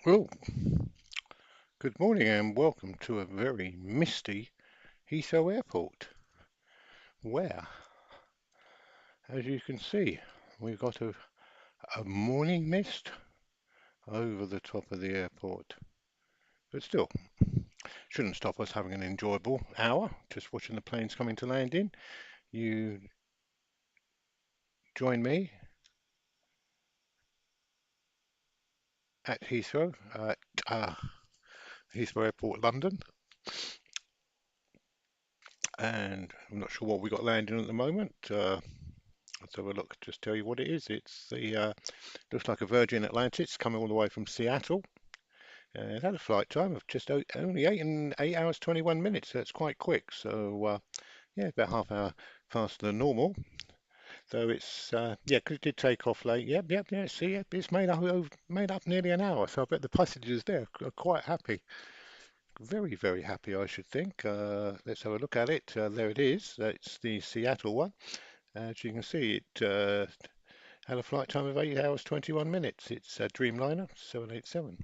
Well, good morning and welcome to a very misty Heathrow Airport, where, as you can see, we've got a morning mist over the top of the airport. But still, shouldn't stop us having an enjoyable hour just watching the planes coming to land in. You join me at uh, Heathrow Airport, London, and I'm not sure what we got landing at the moment. Let's have a look. Just tell you what it is. It's the looks like a Virgin Atlantic. It's coming all the way from Seattle. It had a flight time of just only 8 hours 21 minutes. So it's quite quick. So yeah, about half hour faster than normal. Though it's yeah, 'cause it did take off late. Yep, yep, yeah. See, yep, it's made up nearly an hour. So I bet the passengers there are quite happy. Very, very happy, I should think. Let's have a look at it. There it is. It's the Seattle one. As you can see, it had a flight time of 8 hours 21 minutes. It's a Dreamliner 787.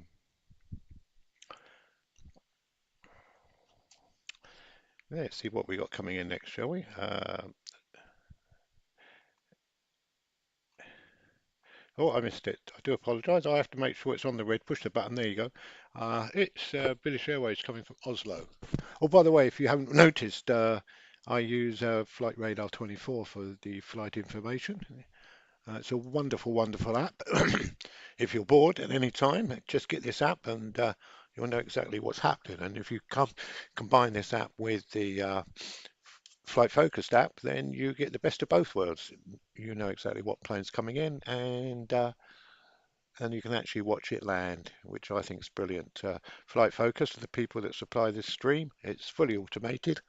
Let's see what we got coming in next, shall we? Oh, I missed it. I do apologise. I have to make sure it's on the red. Push the button. There you go. It's British Airways coming from Oslo. Oh, by the way, if you haven't noticed, I use Flight Radar 24 for the flight information. It's a wonderful, wonderful app. If you're bored at any time, just get this app and you'll know exactly what's happening. And if you combine this app with the flight focused app, then you get the best of both worlds. You know exactly what plane's coming in, and you can actually watch it land, which I think is brilliant. Flight focused are the people that supply this stream. It's fully automated,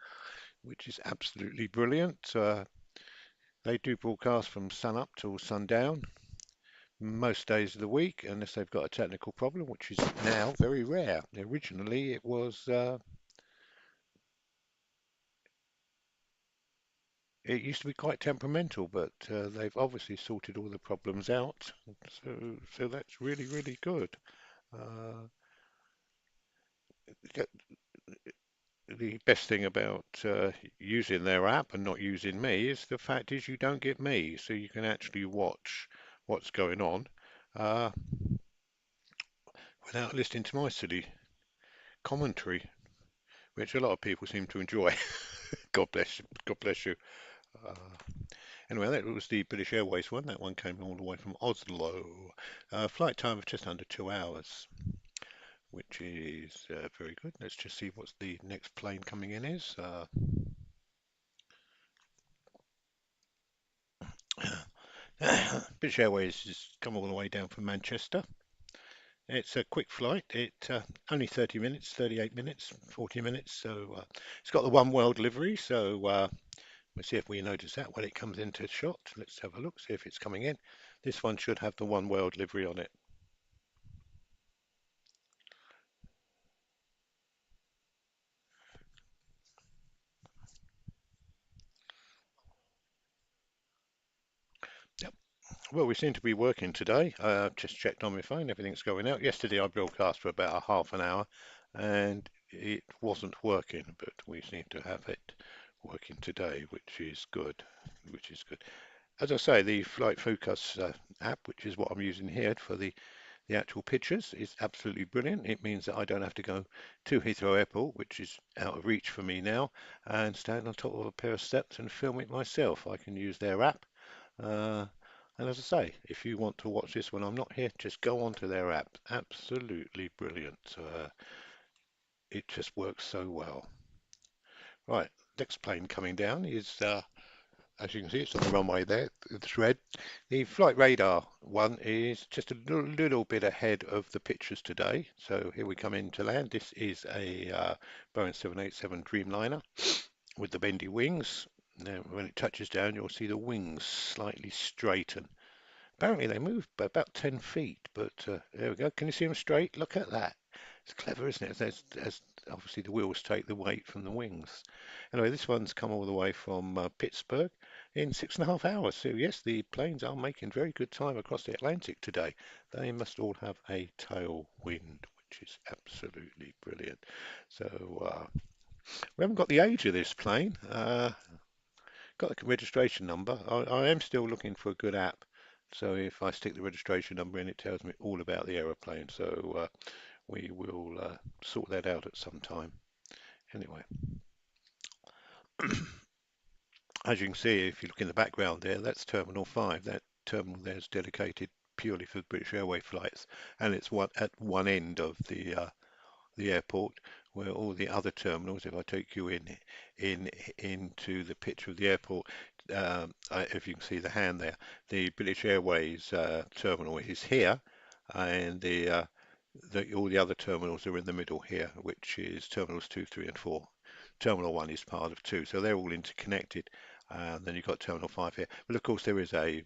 which is absolutely brilliant. They do broadcast from sun up till sundown most days of the week, unless they've got a technical problem, which is now very rare. Originally, it used to be quite temperamental, but they've obviously sorted all the problems out. So that's really, really good. Uh, the best thing about using their app and not using me is the fact is you don't get me, so you can actually watch what's going on uh, without listening to my silly commentary, which a lot of people seem to enjoy. God bless you. God bless you. Uh, Anyway, that was the British Airways one. That one came all the way from Oslo. Flight time of just under 2 hours, which is very good. Let's just see what the next plane coming in is. British Airways has come all the way down from Manchester. It's a quick flight. It only 30 minutes, 38 minutes, 40 minutes. So it's got the One World livery. So we'll see if we notice that when it comes into shot. Let's have a look, see if it's coming in. This one should have the One World livery on it. Yep. Well, we seem to be working today. Just checked on my phone, everything's going out. Yesterday I broadcast for about a half an hour and it wasn't working, but we seem to have it working today, which is good. Which is good. As I say, the Flight Focus app, which is what I'm using here for the actual pictures, is absolutely brilliant. It means that I don't have to go to Heathrow Airport, which is out of reach for me now, and stand on top of a pair of steps and film it myself. I can use their app. Uh, and as I say, if you want to watch this when I'm not here, just go onto their app. Absolutely brilliant. It just works so well. Right, next plane coming down is as you can see, it's on the runway there. It's red. The flight radar one is just a little bit ahead of the pictures today. So here we come in to land. This is a Boeing 787 Dreamliner with the bendy wings. Now, when it touches down, you'll see the wings slightly straighten. Apparently, they move by about 10 feet, but there we go. Can you see them straight? Look at that. It's clever, isn't it? As obviously the wheels take the weight from the wings. Anyway, this one's come all the way from Pittsburgh. in 6.5 hours. So yes, the planes are making very good time across the Atlantic today. They must all have a tailwind, which is absolutely brilliant. So we haven't got the age of this plane. Got the registration number. I am still looking for a good app. So if I stick the registration number in, it tells me all about the aeroplane. So we will sort that out at some time. Anyway, as you can see, if you look in the background there, that's Terminal 5. That terminal there is dedicated purely for British Airways flights, and it's at one end of the airport, where all the other terminals, if I take you in into the picture of the airport, if you can see the hand there, the British Airways terminal is here, and all the other terminals are in the middle here, which is terminals 2, 3, and 4. Terminal 1 is part of 2, so they're all interconnected. Then you've got Terminal 5 here, but of course there is a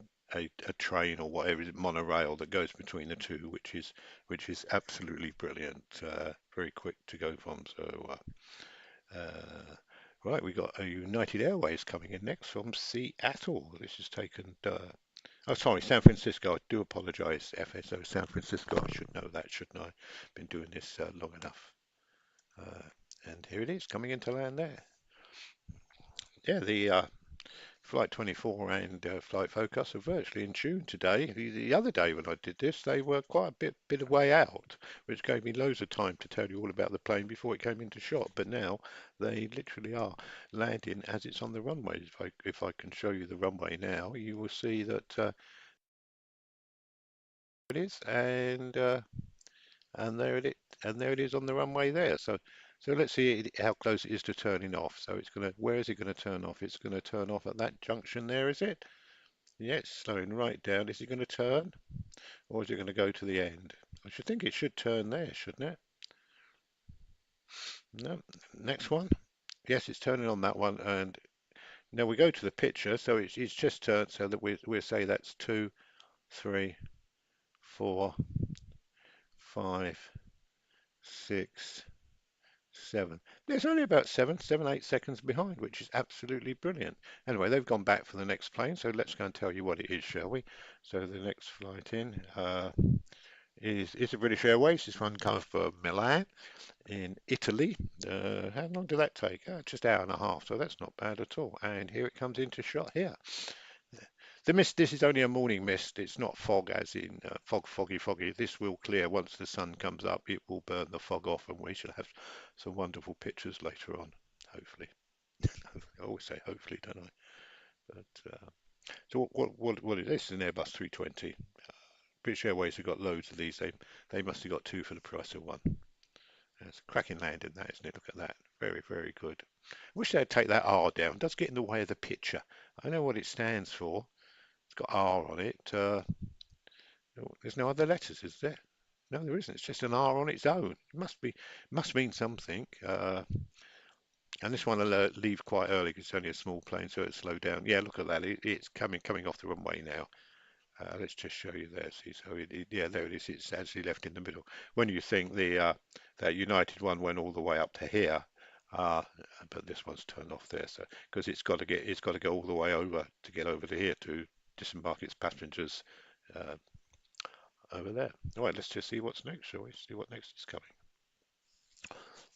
train or whatever, is it monorail that goes between the two, which is absolutely brilliant. Very quick to go from. So right, we got a United Airways coming in next from Seattle. This is taken. Oh, sorry, San Francisco. I do apologise, FSO San Francisco. I should know that, shouldn't I? Been doing this long enough. Uh, and here it is coming into land there. Yeah, the Flight 24 and Flight Focus are virtually in tune today. The other day when I did this, they were quite a bit of way out, which gave me loads of time to tell you all about the plane before it came into shot. But now they literally are landing as it's on the runway. If I can show you the runway now, you will see that it is, and there it is on the runway there. So let's see how close it is to turning off. So it's gonna, where is it going to turn off? It's going to turn off at that junction there, is it? Yeah, it's slowing right down. Is it going to turn, or is it going to go to the end? I should think it should turn there, shouldn't it? No. Next one. Yes, it's turning on that one. And now we go to the picture, so it's just turned, so that we'll say that's 2, 3, 4, 5, 6, 7. There's only about 8 seconds behind, which is absolutely brilliant. Anyway, they've gone back for the next plane, so let's go and tell you what it is, shall we? So the next flight in. Is a British Airways. This one comes from Milan in Italy. How long did that take? Just hour and a half, so that's not bad at all. And here it comes into shot here. The mist, this is only a morning mist. It's not fog as in foggy. This will clear once the sun comes up. It will burn the fog off and we shall have some wonderful pictures later on, hopefully. I always say hopefully, don't I? But so what is this? Is an Airbus 320. British Airways have got loads of these. They must have got two for the price of one. It's a cracking landing, that, isn't it? Look at that. Very good. I wish they'd take that R down. It does get in the way of the picture. I know what it stands for. It's got R on it. There's no other letters, is there? No, there isn't. It's just an R on its own. It must mean something. And this one will leave quite early because it's only a small plane, so it'll slow down. Yeah, look at that. It's coming off the runway now. Let's just show you there. See, so yeah, there it is. It's actually left in the middle. When you think the that United one went all the way up to here, uh, but this one's turned off there. So because it's got to go all the way over to get over to here to disembark its passengers uh, over there. All right, let's just see what's next, shall we? See what next is coming.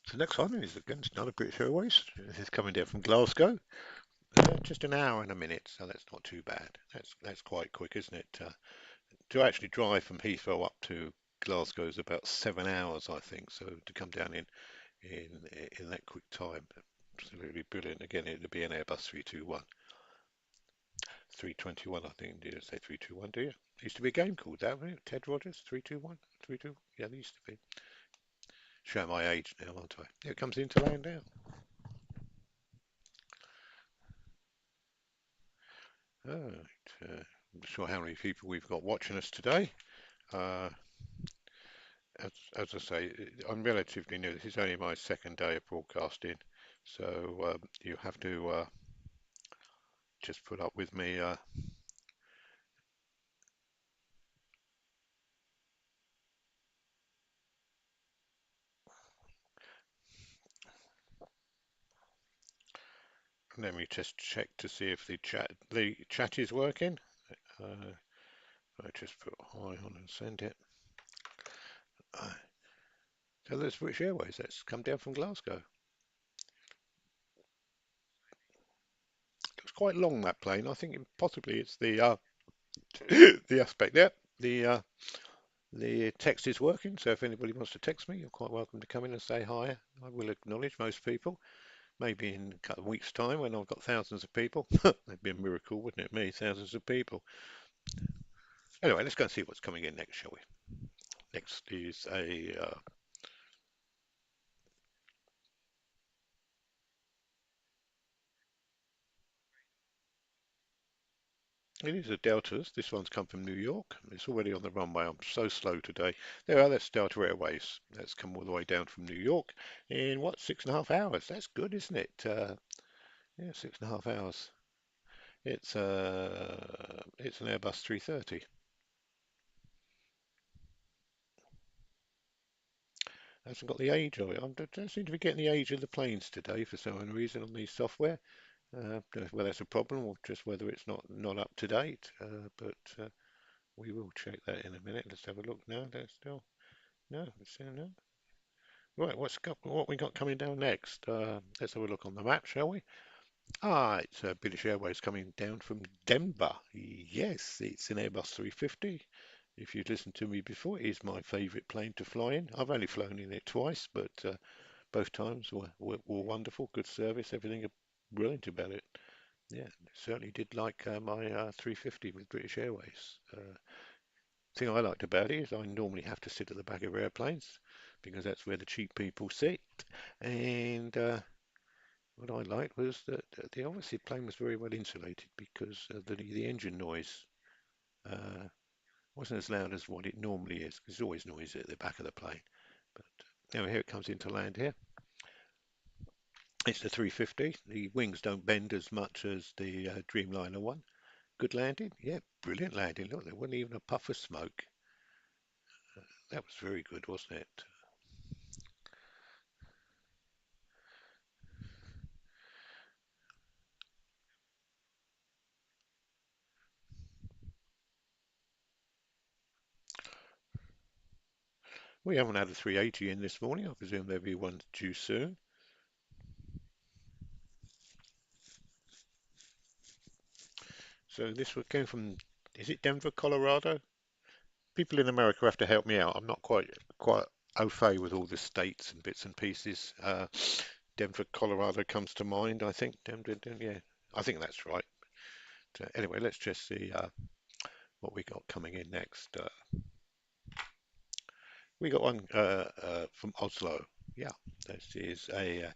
So next one is again another British Airways. This is coming down from Glasgow. Just an hour and a minute, so that's not too bad. That's quite quick, isn't it? To actually drive from Heathrow up to Glasgow is about 7 hours, I think. So to come down in that quick time, absolutely brilliant. Again, it'd be an Airbus 321, 321, I think. Did you say 321? Do you? There used to be a game called that, wasn't it? Ted Rogers, 321, 321. Yeah, there used to be. Show my age now, aren't I? Here it comes into land now. Right. I'm not sure how many people we've got watching us today. Uh, as I say, I'm relatively new. This is only my second day of broadcasting, so you have to just put up with me. Let me just check to see if the chat is working. Uh, I just put hi on and send it. Uh, so there's British Airways that's come down from Glasgow. It was quite long, that plane. I think possibly it's the the aspect there. The text is working, so if anybody wants to text me, you're quite welcome to come in and say hi. I will acknowledge most people. Maybe in a couple of weeks' time when I've got thousands of people. That'd be a miracle, wouldn't it? Me, thousands of people. Anyway, let's go and see what's coming in next, shall we? Next is it is a Delta's. This one's come from New York. It's already on the runway. I'm so slow today. There are, that's Delta Airways. That's come all the way down from New York in what, 6.5 hours? That's good, isn't it? Yeah, 6.5 hours. It's an Airbus 330. Hasn't got the age of it. I don't seem to be getting the age of the planes today for some reason on the software. Don't know whether that's a problem or just whether it's not up to date. But we will check that in a minute. Let's have a look now. There's still no. It's still no. Right, what we got coming down next? Let's have a look on the map, shall we? Ah, it's British Airways coming down from Denver. Yes, it's an Airbus 350. If you've listened to me before, it is my favourite plane to fly in. I've only flown in it twice, but both times were wonderful, good service, everything brilliant about it. Yeah, certainly did like my 350 with British Airways. Thing I liked about it is I normally have to sit at the back of airplanes because that's where the cheap people sit. And what I liked was that the obviously plane was very well insulated because the engine noise uh, wasn't as loud as what it normally is. 'Cause there's always noise at the back of the plane. But now here it comes into land here. It's the 350. The wings don't bend as much as the Dreamliner one. Good landing? Yeah, brilliant landing. Look, there wasn't even a puff of smoke. That was very good, wasn't it? We haven't had a 380 in this morning. I presume there'll be one due soon. So this one came from, is it Denver, Colorado? People in America have to help me out. I'm not quite au fait with all the states and bits and pieces. Denver, Colorado comes to mind, I think. Yeah, I think that's right. Anyway, let's just see what we got coming in next. We got one from Oslo. Yeah, this is a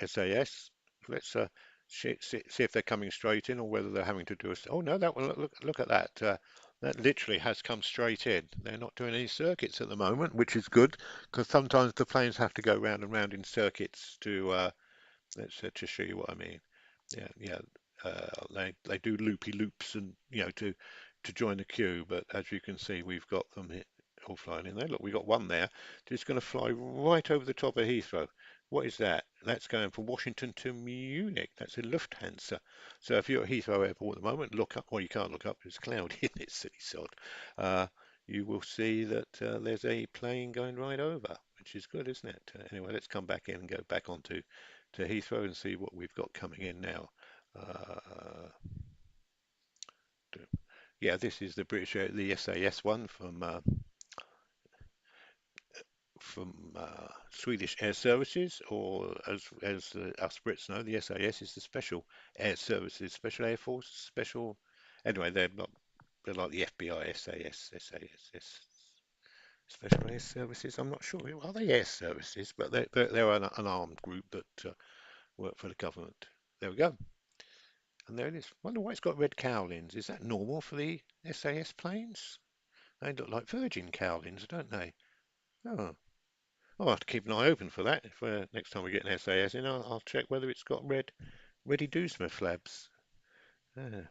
SAS. Let's see if they're coming straight in or whether they're having to do a. Oh no, that one. Look at that. That literally has come straight in. They're not doing any circuits at the moment, which is good because sometimes the planes have to go round and round in circuits to. Let's just show you what I mean. Yeah, yeah. They do loopy loops and to join the queue, but as you can see, we've got them all flying in there. Look, we got one there. It's going to fly right over the top of Heathrow. What is that? That's going from Washington to Munich. That's a Lufthansa. So if you're at Heathrow Airport at the moment, look up. Well, you can't look up. It's cloudy in it, silly sod. Uh, you will see that there's a plane going right over, which is good, isn't it? Anyway, let's come back in and go back onto to Heathrow and see what we've got coming in now. Uh, yeah, this is the the SAS one from Swedish Air Services, or as us Brits know, the SAS is the Special Air Services, Special Air Force, Special. Anyway, they're not. They're like the FBI, SAS, Special Air Services. I'm not sure. Are they air services? But they're an armed group that work for the government. There we go. And there it is. Wonder why it's got red cowlings. Is that normal for the SAS planes? They look like Virgin cowlings, don't they? Oh, I'll have to keep an eye open for that. If next time we get an SAS in, I'll check whether it's got ready Doosma flaps. Ah.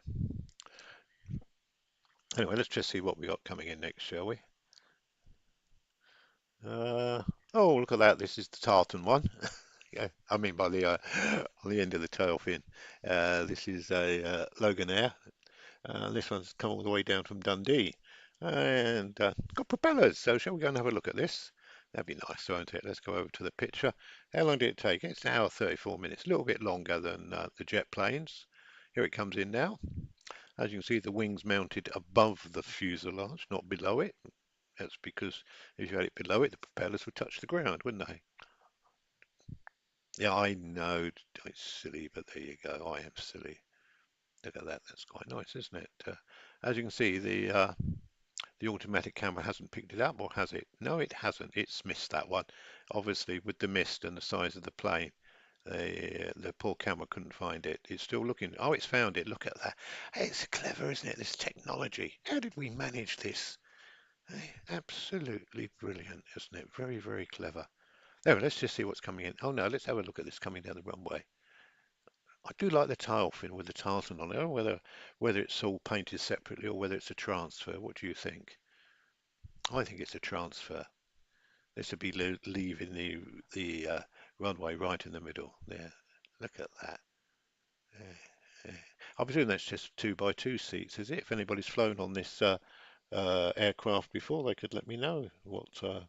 Anyway, let's just see what we got coming in next, shall we? Uh, oh, look at that. This is the tartan one. Yeah, I mean by the on the end of the tail fin. This is a Logan Air. This one's come all the way down from Dundee and got propellers. So shall we go and have a look at this? That'd be nice, won't it? Let's go over to the picture. How long did it take? It's an hour 34 minutes, a little bit longer than the jet planes. Here it comes in now. As you can see, the wings mounted above the fuselage, not below it. That's because if you had it below it, the propellers would touch the ground, wouldn't they? Yeah, I know it's silly, but there you go. I am silly. Look at that. That's quite nice, isn't it? As you can see, the automatic camera hasn't picked it up, or has it? No, it hasn't. It's missed that one. Obviously, with the mist and the size of the plane, the poor camera couldn't find it. It's still looking. Oh, it's found it. Look at that. It's clever, isn't it? This technology. How did we manage this? Absolutely brilliant, isn't it? Very, very clever. There, let's just see what's coming in. Oh no, let's have a look at this coming down the runway. I do like the tail fin with the tartan on it. I don't know whether it's all painted separately or whether it's a transfer. What do you think? I think it's a transfer. This would be leaving the runway right in the middle. There, look at that. Yeah, yeah. I presume that's just two by two seats, is it? If anybody's flown on this aircraft before, they could let me know what the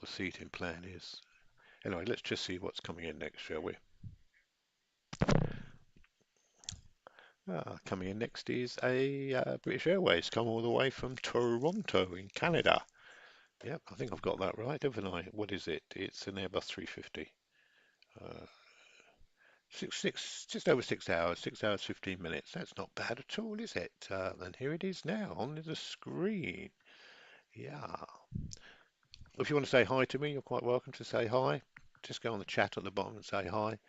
seating plan is. Anyway, let's just see what's coming in next, shall we? Coming in next is a British Airways, come all the way from Toronto in Canada. Yep, I think I've got that right, haven't I? What is it? It's an Airbus 350. Uh, just over 6 hours, 6 hours 15 minutes. That's not bad at all, is it? And here it is now on the screen. Yeah. If you want to say hi to me, you're quite welcome to say hi. Just go on the chat at the bottom and say hi.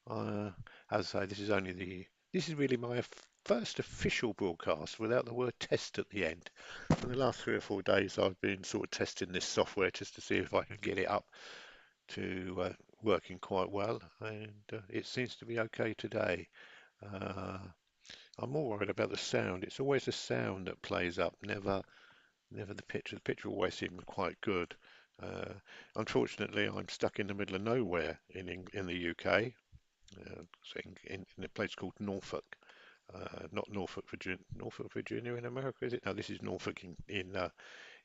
Uh, as I say, this is really my first official broadcast without the word test at the end. For the last 3 or 4 days, I've been sort of testing this software just to see if I can get it up to working quite well, and it seems to be okay today. Uh, I'm more worried about the sound. It's always the sound that plays up, never the picture. The picture always seemed quite good. Uh, Unfortunately, I'm stuck in the middle of nowhere in the UK, so in a place called Norfolk. Not Norfolk, Virginia. Norfolk, Virginia in America, is it? No, this is Norfolk in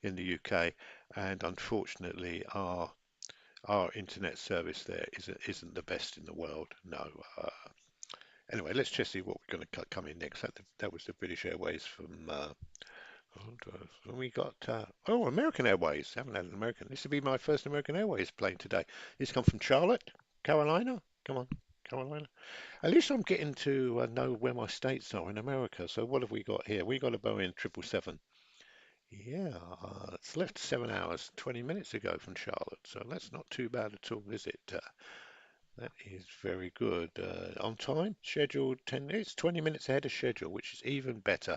the UK, and unfortunately, our internet service there isn't the best in the world. No. Anyway, let's just see what we're going to come in next. That was the British Airways from. We got American Airways. Haven't had an American. This will be my first American Airways plane today. This come from Charlotte, Carolina. Come on, Carolina. At least I'm getting to know where my states are in America. So what have we got here? We got a Boeing 777. Yeah, it's left 7 hours 20 minutes ago from Charlotte, so that's not too bad at all, is it? That is very good. On time, scheduled 10 minutes, 20 minutes ahead of schedule, which is even better.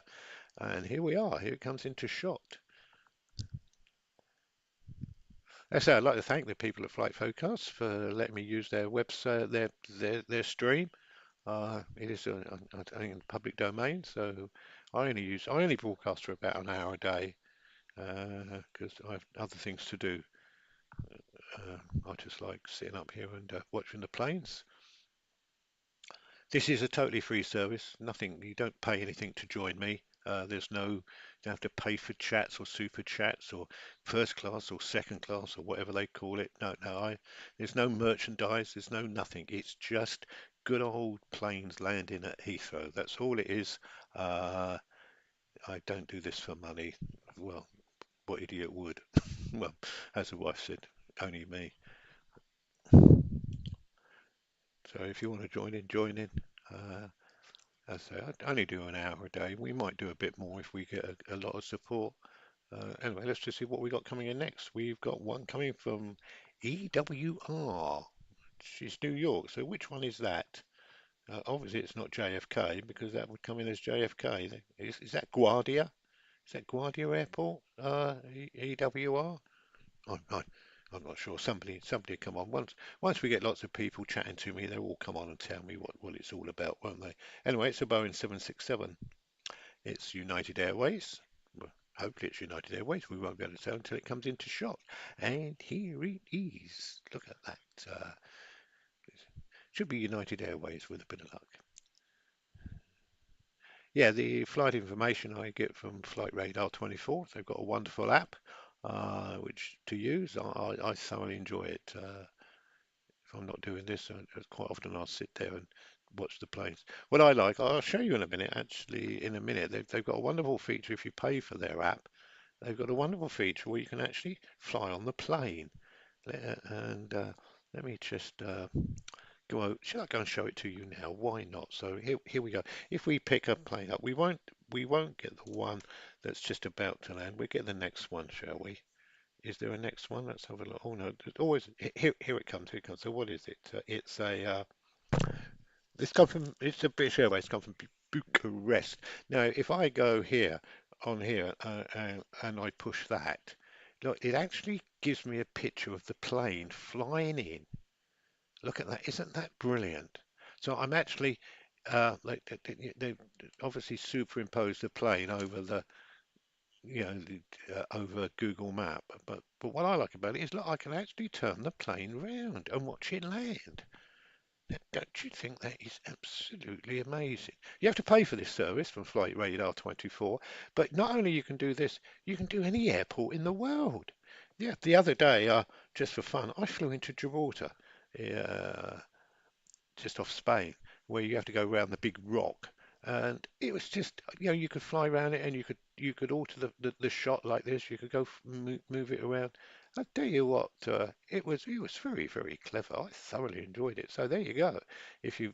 And here we are. Here it comes into shot. So I'd like to thank the people at Flight Focus for letting me use their website, their stream. It is I think in public domain, so I only broadcast for about an hour a day because I have other things to do. I just like sitting up here and watching the planes. This is a totally free service. Nothing, you don't pay anything to join me. There's no, you don't have to pay for chats or super chats or first class or second class or whatever they call it. There's no merchandise. There's no nothing. It's just good old planes landing at Heathrow. That's all it is. Uh, I don't do this for money. Well, what idiot would? Well, as the wife said, only me. So if you want to join in, join in. Uh, as I say, I only do an hour a day. We might do a bit more if we get a lot of support. Anyway, let's just see what we got coming in next. We've got one coming from EWR. She's New York. So which one is that? Obviously, it's not JFK because that would come in as JFK. Is that Guardia? Is that Guardia Airport? EWR? I, I'm not sure. Somebody come on. Once we get lots of people chatting to me, they'll all come on and tell me what it's all about, won't they? Anyway, it's a Boeing 767. It's United Airways. hopefully it's United Airways. We won't be able to tell until it comes into shot. And here it is. Look at that. Should be United Airways with a bit of luck. Yeah, the flight information I get from Flight Radar 24. They've got a wonderful app which to use. I thoroughly enjoy it. If I'm not doing this, quite often I'll sit there and watch the planes. What I like, I'll show you in a minute. Actually, in a minute, they've got a wonderful feature if you pay for their app. They've got a wonderful feature where you can actually fly on the plane. And let me just go out. Should I go and show it to you now? Why not? So here we go. If we pick a plane up, we won't get the one that's just about to land. We get the next one, shall we? Is there a next one? Let's have a look. Oh no, there's always here it comes. Here it comes. So what is it? It's a this come from it's a British Airways. It's come from Bucharest. Now, if I go here on here and I push that, look, it actually gives me a picture of the plane flying in. Look at that. Isn't that brilliant? So I'm actually like they obviously superimposed the plane over the over Google Map. But what I like about it is, look, I can actually turn the plane round and watch it land. Now, don't you think that is absolutely amazing? You have to pay for this service from Flight Radar 24, but not only you can do this, you can do any airport in the world. Yeah, the other day, just for fun, I flew into Gibraltar. Uh, just off Spain, where you have to go around the big rock. And it was just, you could fly around it and you could alter the shot like this. You could go move it around. I tell you what, it was very, very clever. I thoroughly enjoyed it. So there you go. If you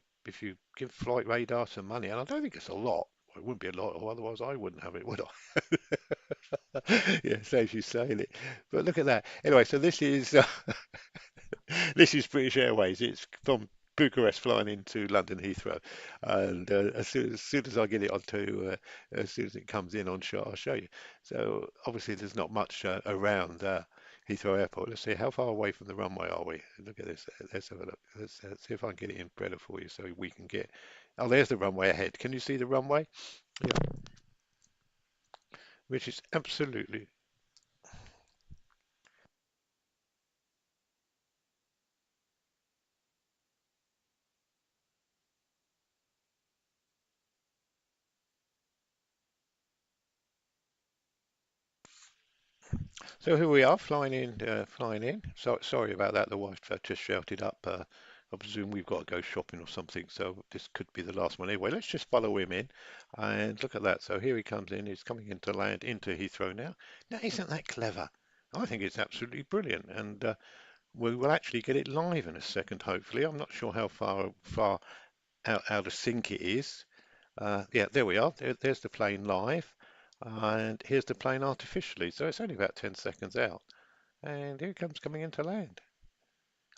give Flight Radar some money, and I don't think it's a lot. Well, it wouldn't be a lot, or otherwise I wouldn't have it, would I? Yeah, saves you saying it. But look at that. Anyway, so this is this is British Airways. It's from Bucharest flying into London Heathrow, and as soon as I get it onto, as soon as it comes in on shot, I'll show you. So obviously there's not much around Heathrow Airport. Let's see how far away from the runway are we. Look at this. Let's have a look. Let's see if I can get it in better for you so we can get. Oh, there's the runway ahead. Can you see the runway? Yeah, which is absolutely. So here we are, flying in, flying in. So sorry about that. The wife just shouted up. I presume we've got to go shopping or something. So this could be the last one. Anyway, let's just follow him in, and look at that. So here he comes in. He's coming into land into Heathrow now. Now, isn't that clever? I think it's absolutely brilliant, and we will actually get it live in a second. Hopefully, I'm not sure how far out of sync it is. Yeah, there we are. There's the plane live. And here's the plane artificially. So it's only about 10 seconds out. And here it comes coming into land.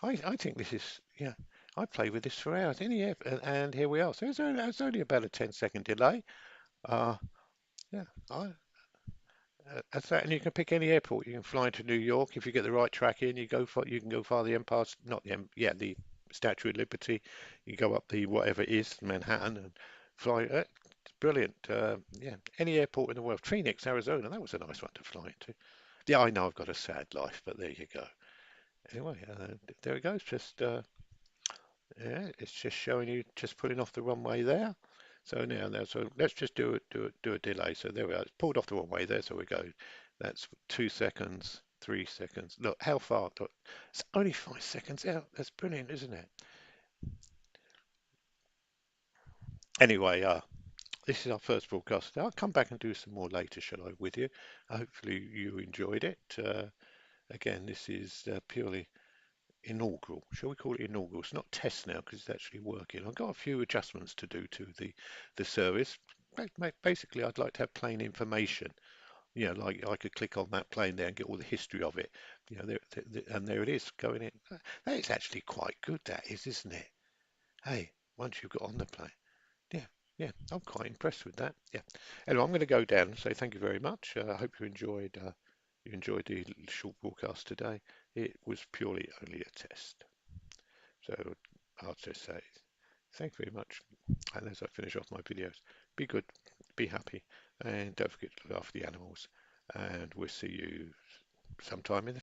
I think this is, yeah, I play with this for hours. Any air, and here we are. So it's only about a 10-second delay. Uh, yeah, that's that. And you can pick any airport. You can fly into New York if you get the right track in. You can go far the Empire, not the, yeah, the Statue of Liberty. You go up the whatever it is, Manhattan, and fly. It's brilliant. Yeah, any airport in the world. Phoenix, Arizona. That was a nice one to fly into. Yeah, I know I've got a sad life, but there you go. Anyway, there it goes. Just yeah, it's just showing you just pulling off the runway there. So now, so let's just do a delay. So there we are. It's pulled off the runway there. So we go. That's 2 seconds, 3 seconds. Look how far. Look, it's only 5 seconds out. That's brilliant, isn't it? Anyway, this is our first broadcast. I'll come back and do some more later, shall I, with you? Hopefully you enjoyed it. Again, this is purely inaugural. Shall we call it inaugural? It's not test now because it's actually working. I've got a few adjustments to do to the service. Basically, I'd like to have plane information. Like I could click on that plane there and get all the history of it. And there it is going in. That is actually quite good. That is, isn't it? Hey, once you've got on the plane. Yeah, yeah, I'm quite impressed with that. Yeah. Anyway, I'm going to go down and say thank you very much. I hope you enjoyed the short broadcast today. It was purely only a test. So I'll just say thank you very much. And as I finish off my videos, be good, be happy, and don't forget to look after the animals. and we'll see you sometime in the